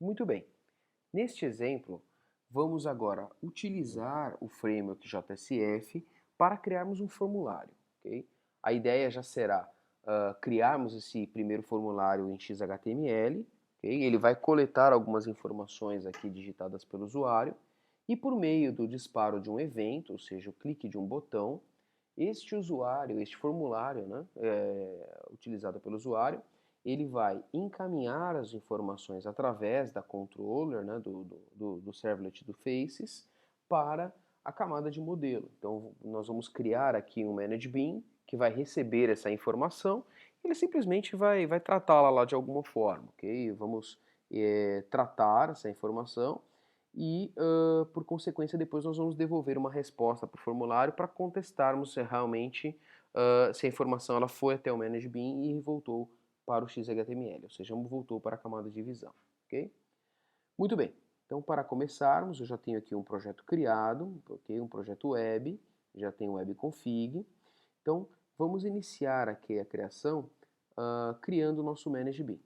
Muito bem. Neste exemplo, vamos agora utilizar o framework JSF para criarmos um formulário, ok? A ideia já será criarmos esse primeiro formulário em XHTML, ok? Ele vai coletar algumas informações aqui digitadas pelo usuário e por meio do disparo de um evento, ou seja, o clique de um botão, este formulário, né, utilizado pelo usuário, ele vai encaminhar as informações através da controller, né, do servlet do Faces, para a camada de modelo. Então, nós vamos criar aqui um ManageBean que vai receber essa informação, ele simplesmente vai tratá-la lá de alguma forma, ok? Vamos tratar essa informação e, por consequência, depois nós vamos devolver uma resposta para o formulário para contestarmos se realmente se a informação ela foi até o ManageBean e voltou para o XHTML, ou seja, voltou para a camada de visão, ok? Muito bem, então para começarmos, eu já tenho aqui um projeto criado, ok? Um projeto web, já tenho o webconfig, então vamos iniciar aqui a criação criando o nosso ManageBean.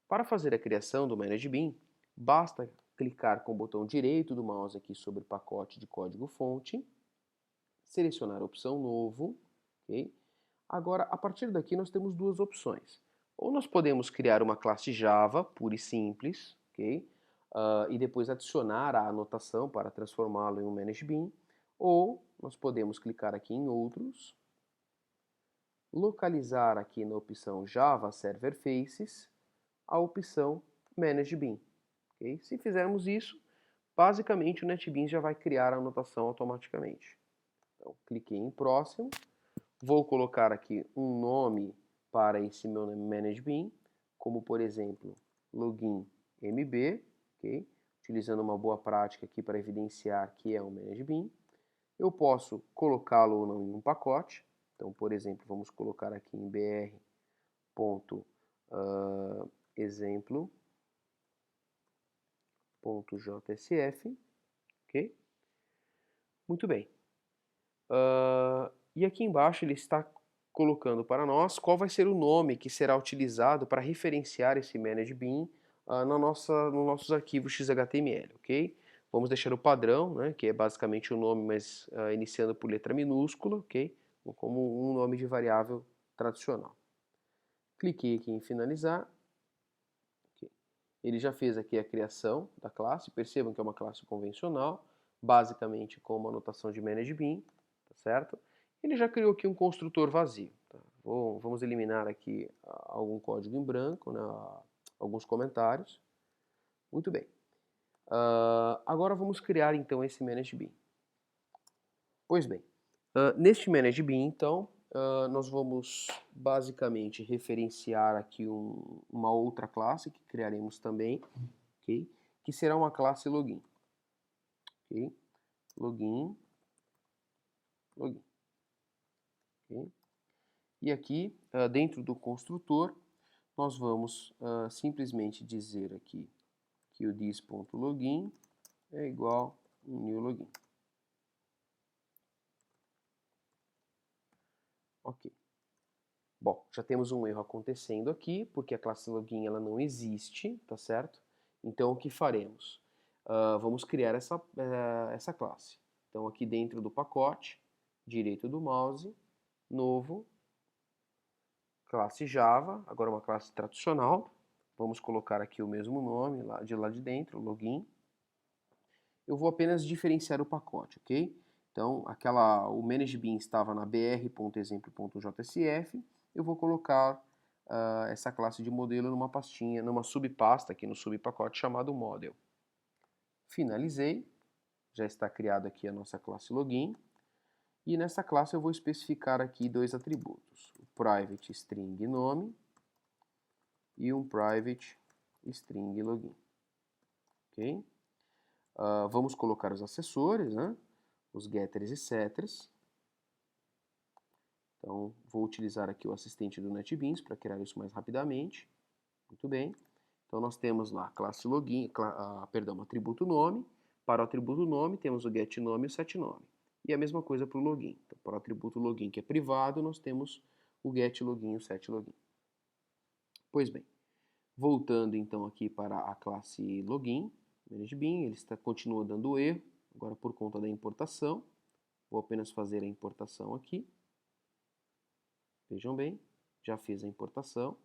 Para fazer a criação do ManageBean, basta clicar com o botão direito do mouse aqui sobre o pacote de código-fonte, selecionar a opção Novo, ok? Agora, a partir daqui nós temos duas opções. Ou nós podemos criar uma classe Java, pura e simples, ok? E depois adicionar a anotação para transformá-lo em um ManageBean, ou nós podemos clicar aqui em Outros, localizar aqui na opção Java Server Faces, a opção ManageBean. Okay? Se fizermos isso, basicamente o NetBeans já vai criar a anotação automaticamente. Então, cliquei em Próximo, vou colocar aqui um nome para esse meu ManageBean, como por exemplo, login MB, okay? Utilizando uma boa prática aqui para evidenciar que é um ManageBean. Eu posso colocá-lo ou não em um pacote, então, por exemplo, vamos colocar aqui em br.exemplo.jsf, ok? Muito bem. E aqui embaixo ele está colocando para nós qual vai ser o nome que será utilizado para referenciar esse ManageBean nos nossos arquivos XHTML, ok? Vamos deixar o padrão, né, que é basicamente o nome, mas iniciando por letra minúscula, ok? Como um nome de variável tradicional. Cliquei aqui em finalizar. Okay. Ele já fez aqui a criação da classe, percebam que é uma classe convencional, basicamente com uma anotação de ManageBean, tá certo? Ele já criou aqui um construtor vazio. Tá? Vamos eliminar aqui algum código em branco, né? Alguns comentários. Muito bem. Agora vamos criar então esse ManageBean. Pois bem, neste ManageBean então, nós vamos basicamente referenciar aqui uma outra classe que criaremos também, okay? Que será uma classe login. Okay? Login. Okay? E aqui, dentro do construtor, nós vamos simplesmente dizer aqui que o this.login é igual a um new login. Ok. Bom, já temos um erro acontecendo aqui, porque a classe login ela não existe, tá certo? Então, o que faremos? Vamos criar essa classe. Então, aqui dentro do pacote, direito do mouse, novo, classe Java, agora uma classe tradicional. Vamos colocar aqui o mesmo nome lá de dentro, login. Eu vou apenas diferenciar o pacote, ok? Então, o ManageBean estava na br.exemplo.jsf. Eu vou colocar essa classe de modelo numa pastinha, numa subpasta aqui no subpacote chamado model. Finalizei. Já está criado aqui a nossa classe login. E nessa classe eu vou especificar aqui dois atributos. O private string nome e um private string login. Ok? Vamos colocar os acessores, né? Os getters e setters. Então, vou utilizar aqui o assistente do NetBeans para criar isso mais rapidamente. Muito bem. Então, nós temos lá a classe login, atributo nome. Para o atributo nome, temos o getNome e o setNome. E a mesma coisa para o login. Então, para o atributo login, que é privado, nós temos o getLogin e o setLogin. Pois bem, Voltando então aqui para a classe login, ManageBean, ele continua dando erro, agora por conta da importação. Vou apenas fazer a importação aqui. Vejam bem, já fiz a importação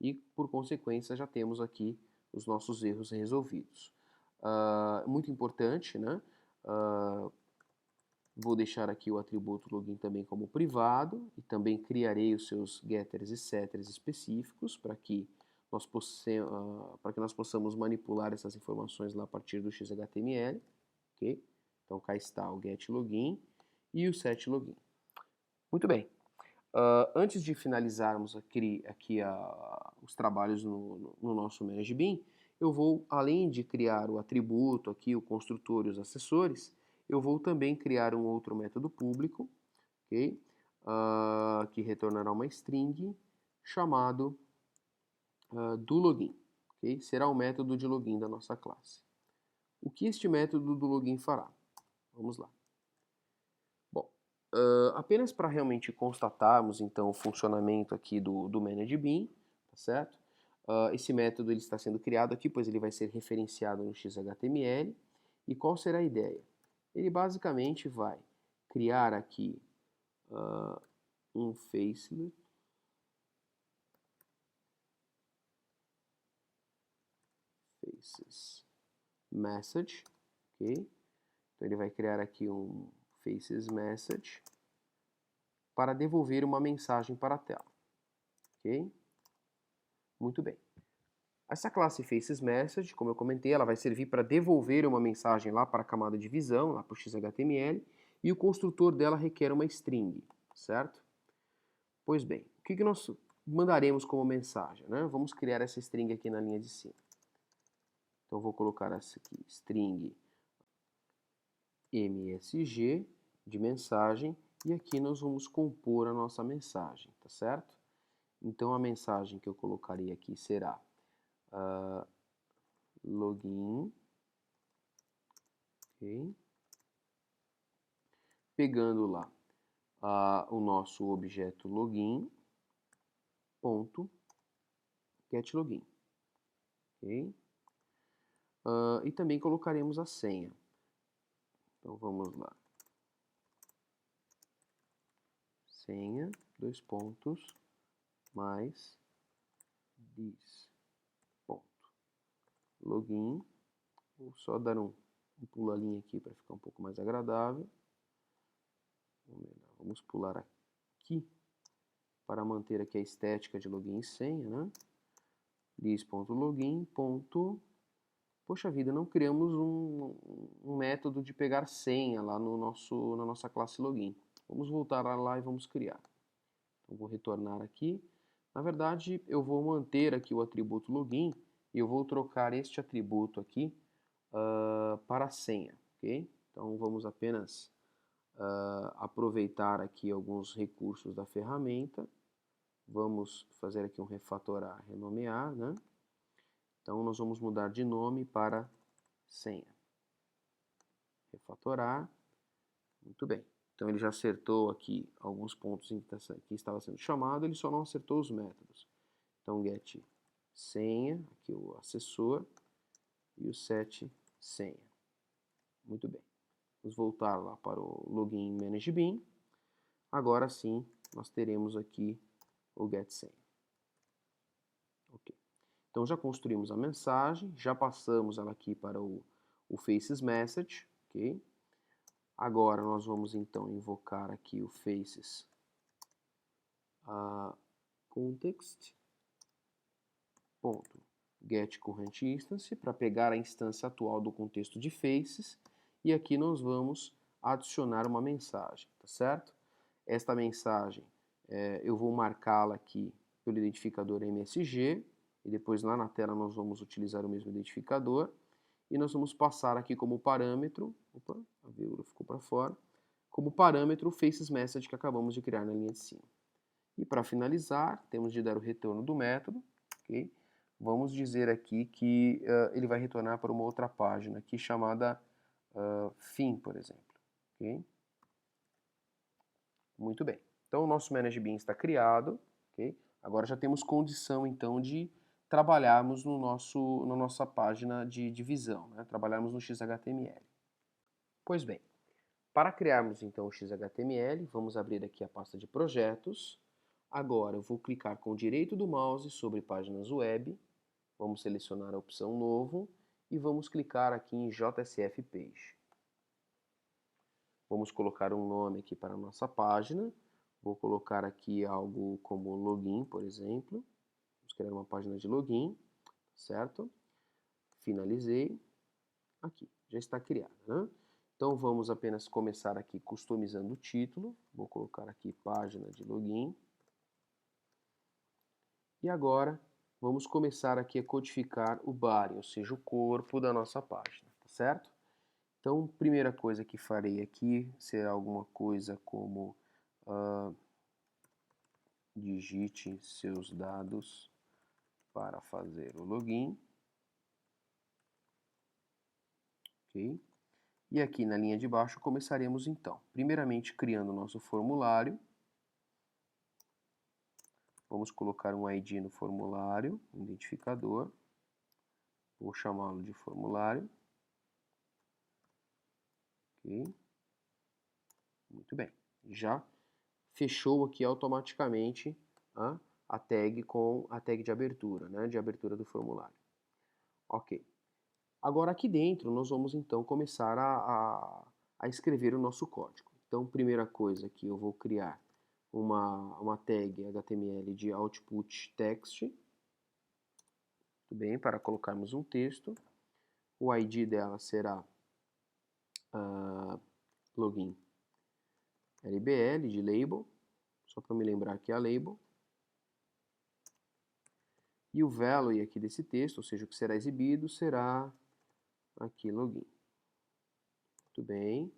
e por consequência já temos aqui os nossos erros resolvidos. Muito importante, né? Vou deixar aqui o atributo login também como privado e também criarei os seus getters e setters específicos para que nós possamos manipular essas informações lá a partir do XHTML, ok? Então cá está o getLogin e o setLogin. Muito bem. Antes de finalizarmos aqui os trabalhos no nosso ManageBean, eu vou, além de criar o atributo aqui, o construtor e os acessores, eu vou também criar um outro método público, ok? Que retornará uma string chamado doLogin, ok? Será o método de login da nossa classe. O que este método do login fará? Vamos lá. Bom, apenas para realmente constatarmos então o funcionamento aqui do ManageBean, tá certo? Esse método ele está sendo criado aqui, pois ele vai ser referenciado no XHTML. E qual será a ideia? Ele basicamente vai criar aqui um facelet faces message, ok? Então ele vai criar aqui um faces message para devolver uma mensagem para a tela, ok? Muito bem. Essa classe faceMessage, como eu comentei, ela vai servir para devolver uma mensagem lá para a camada de visão, lá para o XHTML, e o construtor dela requer uma string, certo? Pois bem, o que nós mandaremos como mensagem, né? Vamos criar essa string aqui na linha de cima. Então vou colocar essa aqui, string msg de mensagem, e aqui nós vamos compor a nossa mensagem, tá certo? Então a mensagem que eu colocarei aqui será login, ok? Pegando lá o nosso objeto login, ponto, getLogin, ok? E também colocaremos a senha. Então vamos lá. Senha, dois pontos, mais this, ponto. Login, vou só dar um puladinho aqui para ficar um pouco mais agradável. Vamos pular aqui para manter aqui a estética de login e senha, né? This.login. Poxa vida, não criamos um método de pegar senha lá na nossa classe login. Vamos voltar lá e vamos criar. Então vou retornar aqui. Na verdade, eu vou manter aqui o atributo login e eu vou trocar este atributo aqui para a senha, ok? Então vamos apenas aproveitar aqui alguns recursos da ferramenta. Vamos fazer aqui um refatorar, renomear, né? Então nós vamos mudar de nome para senha. Refatorar. Muito bem. Então ele já acertou aqui alguns pontos em que estava sendo chamado, ele só não acertou os métodos. Então get senha, aqui o acessor, e o set senha. Muito bem. Vamos voltar lá para o login ManageBean. Agora sim, nós teremos aqui o getSenha. Ok. Então já construímos a mensagem, já passamos ela aqui para o faceMessage, ok? Agora nós vamos então invocar aqui o faces context ponto get current instance para pegar a instância atual do contexto de faces e aqui nós vamos adicionar uma mensagem, tá certo? Esta mensagem eu vou marcá-la aqui pelo identificador MSG e depois lá na tela nós vamos utilizar o mesmo identificador e nós vamos passar aqui como parâmetro, opa, a vírgula ficou para fora, como parâmetro o faceMessage que acabamos de criar na linha de cima. E para finalizar, temos de dar o retorno do método, ok? Vamos dizer aqui que ele vai retornar para uma outra página aqui chamada fim, por exemplo, ok? Muito bem. Então o nosso ManageBean está criado, ok? Agora já temos condição então de trabalharmos na nossa página de divisão, né? Trabalharmos no XHTML. Pois bem, para criarmos então o XHTML, vamos abrir aqui a pasta de projetos. Agora eu vou clicar com o direito do mouse sobre páginas web, vamos selecionar a opção novo e vamos clicar aqui em JSF Page. Vamos colocar um nome aqui para a nossa página, vou colocar aqui algo como login, por exemplo. Vamos criar uma página de login, certo? Finalizei, aqui, já está criada, né? Então vamos apenas começar aqui customizando o título, vou colocar aqui página de login. E agora vamos começar aqui a codificar o body, ou seja, o corpo da nossa página, tá certo? Então, primeira coisa que farei aqui será alguma coisa como digite seus dados para fazer o login. Ok? E aqui na linha de baixo começaremos então, primeiramente criando o nosso formulário. Vamos colocar um ID no formulário, um identificador. Vou chamá-lo de formulário. Ok? Muito bem. Já fechou aqui automaticamente a tag com a tag de abertura, né? De abertura do formulário. Ok. Agora aqui dentro nós vamos então começar a escrever o nosso código. Então, primeira coisa aqui, eu vou criar uma tag HTML de output text, tudo bem, para colocarmos um texto. O ID dela será login LBL de label, só para me lembrar que é a label. E o value aqui desse texto, ou seja, o que será exibido, será aqui login. Muito bem.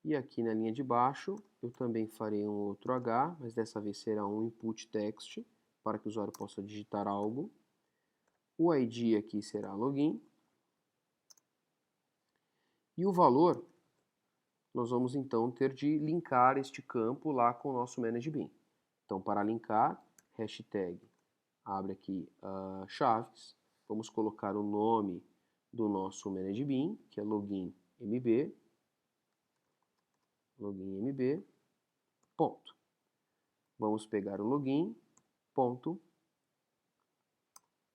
E aqui na linha de baixo, eu também farei um outro H, mas dessa vez será um input text, para que o usuário possa digitar algo. O ID aqui será login. E o valor, nós vamos então ter de linkar este campo lá com o nosso ManageBean. Então, para linkar, hashtag, abre aqui chaves, vamos colocar o nome do nosso ManageBean, que é loginmb, loginmb, ponto. Vamos pegar o login, ponto,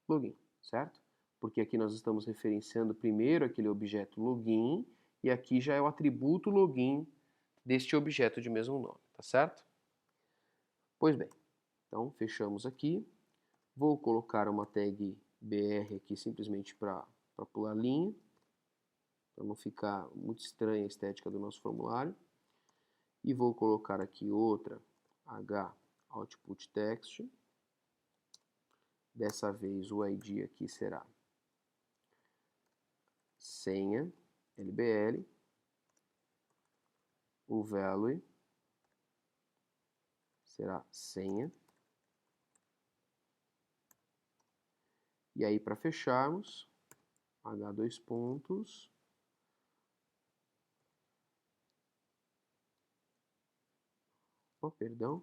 login, certo? Porque aqui nós estamos referenciando primeiro aquele objeto login, e aqui já é o atributo login deste objeto de mesmo nome, tá certo? Pois bem, então fechamos aqui. Vou colocar uma tag BR aqui simplesmente para pular linha, para não ficar muito estranha a estética do nosso formulário. E vou colocar aqui outra H output text. Dessa vez o ID aqui será senha LBL. O value será senha. E aí, para fecharmos, H dois pontos. Perdão.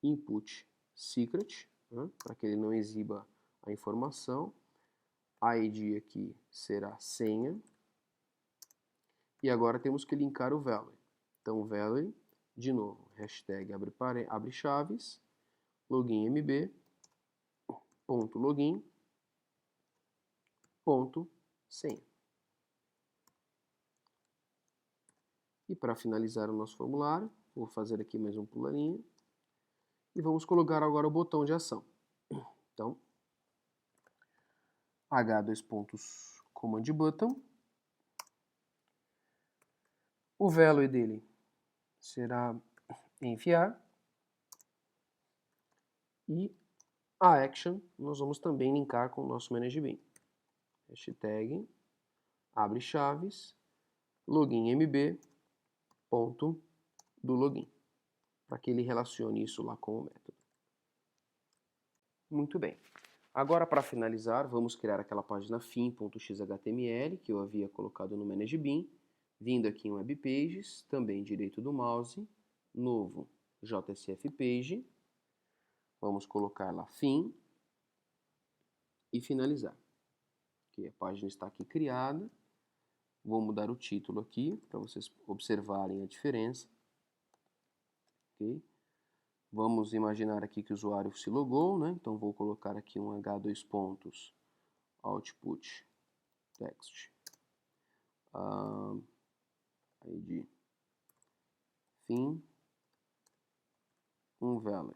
Input secret, né, para que ele não exiba a informação. A ID aqui será senha. E agora temos que linkar o value. Então, value, de novo, hashtag abre chaves, loginmb, ponto login, ponto senha. E para finalizar o nosso formulário, vou fazer aqui mais um pularinho. E vamos colocar agora o botão de ação. Então, H dois pontos command button. O value dele será enviar. E a action nós vamos também linkar com o nosso ManageBean. Hashtag abre chaves loginmb ponto do login, para que ele relacione isso lá com o método. Muito bem. Agora, para finalizar, vamos criar aquela página fim.xhtml que eu havia colocado no ManageBean, vindo aqui em Web Pages, também direito do mouse, novo JSF Page, vamos colocar lá fim, e finalizar. Okay, a página está aqui criada. Vou mudar o título aqui para vocês observarem a diferença. Okay? Vamos imaginar aqui que o usuário se logou, né? Então vou colocar aqui um H2 pontos output text ID fim value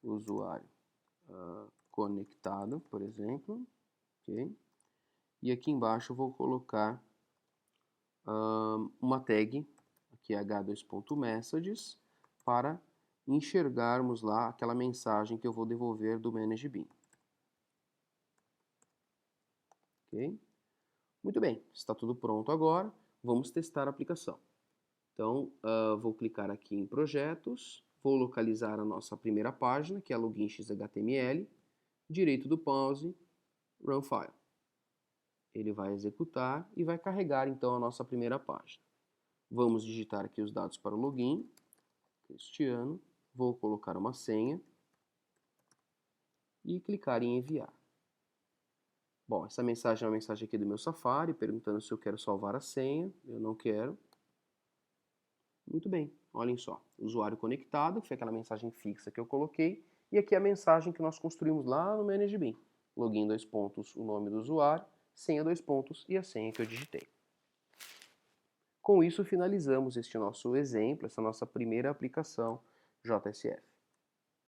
usuário conectado, por exemplo, ok? E aqui embaixo eu vou colocar uma tag, aqui h2.messages, para enxergarmos lá aquela mensagem que eu vou devolver do ManageBean. Ok? Muito bem, está tudo pronto agora, vamos testar a aplicação. Então, vou clicar aqui em projetos, vou localizar a nossa primeira página, que é login XHTML, direito do pause, run file. Ele vai executar e vai carregar então a nossa primeira página. Vamos digitar aqui os dados para o login, Cristiano, vou colocar uma senha e clicar em enviar. Bom, essa mensagem é uma mensagem aqui do meu Safari, perguntando se eu quero salvar a senha, eu não quero. Muito bem, olhem só, usuário conectado, que foi aquela mensagem fixa que eu coloquei, e aqui a mensagem que nós construímos lá no ManageBean. Login 2 pontos, o nome do usuário, senha 2 pontos e a senha que eu digitei. Com isso finalizamos este nosso exemplo, essa nossa primeira aplicação JSF.